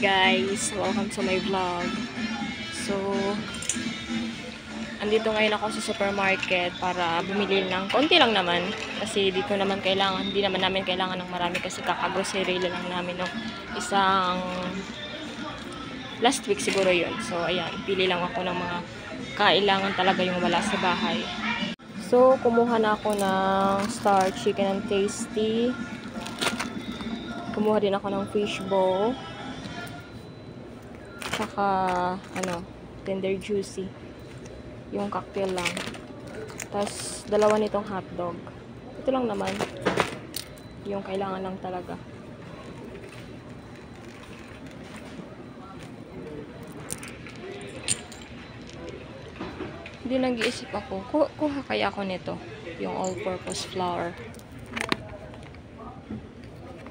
guys, welcome to my vlog. So, andito ngayon ako sa supermarket para bumili ng konti lang naman kasi hindi naman namin kailangan ng marami kasi kakagrocery lang namin ng isang last week siguro yun. So, ayan, pili lang ako ng mga kailangan talaga yung wala sa bahay. So, kumuha na ako ng Star Chicken and Tasty. Kumuha din ako ng fishbowl. Saka, Tender Juicy. Yung cocktail lang. Tapos, dalawa nitong hotdog. Ito lang naman. Yung kailangan lang talaga. Hindi nag-iisip ako. Kuha kaya ako nito. Yung all-purpose flour.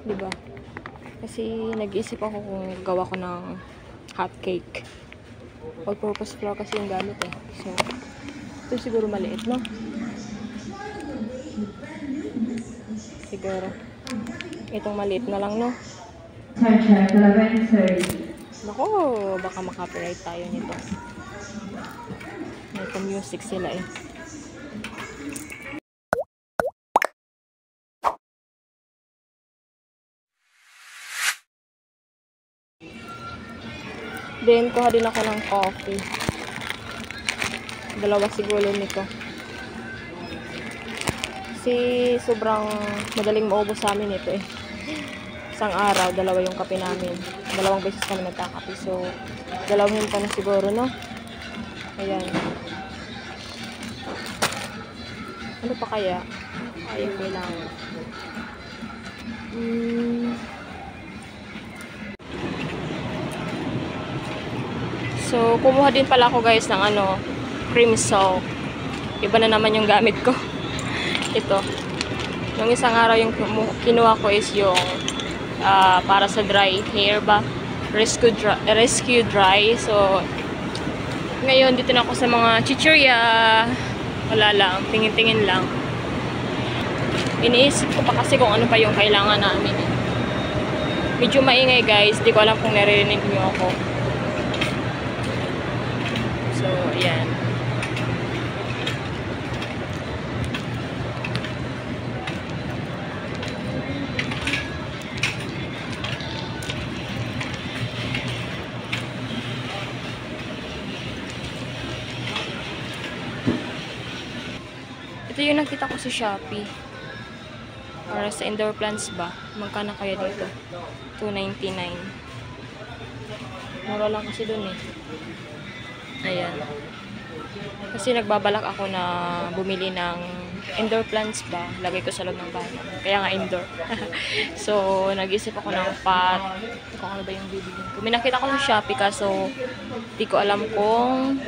Diba? Kasi nag-iisip ako kung gawa ko ng hot cake. All-purpose flour kasi yung gamit eh. So, ito siguro maliit, no? Siguro. Itong maliit na lang, no? Naku, baka makapiright tayo nito. May music sila eh. Then, kuha din ako ng coffee. Dalawa siguro nito. Kasi sobrang madaling maubos sa amin ito eh. Isang araw, dalawa yung kape namin. 2 beses kami nagkakape. So, 2 pa na siguro, no? Ayan. Ano pa kaya? Ayun, kailangan. So, kumuha din pala ako guys ng cream soap. Iba na naman yung gamit ko. Ito. Yung isang araw yung kinuha ko is yung para sa dry hair ba? Rescue Dry. So, ngayon dito na ako sa mga chichirya. Wala lang. Tingin-tingin lang. Iniisip ko pa kasi kung ano pa yung kailangan namin. Medyo maingay guys. Di ko alam kung naririnig niyo ako. So, ayan. Ito yung nakita ko sa Shopee. Para sa indoor plants ba? Magkano kaya dito? $2.99. Mura lang kasi dun eh. Ayan. Kasi nagbabalak ako na bumili ng indoor plants ba. Lagay ko sa loob ng bahay. Kaya nga indoor. So, nag-isip ako ng pot. Kung ano ba yung bibili ko. May nakita ko ng Shopee kaso di ko alam kung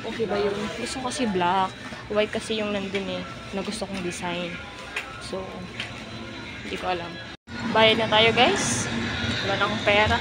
okay ba yun. Gusto ko kasi black. White kasi yung nandun eh. Na gusto kong design. So, hindi ko alam. Bayad na tayo guys. Wala na akong pera.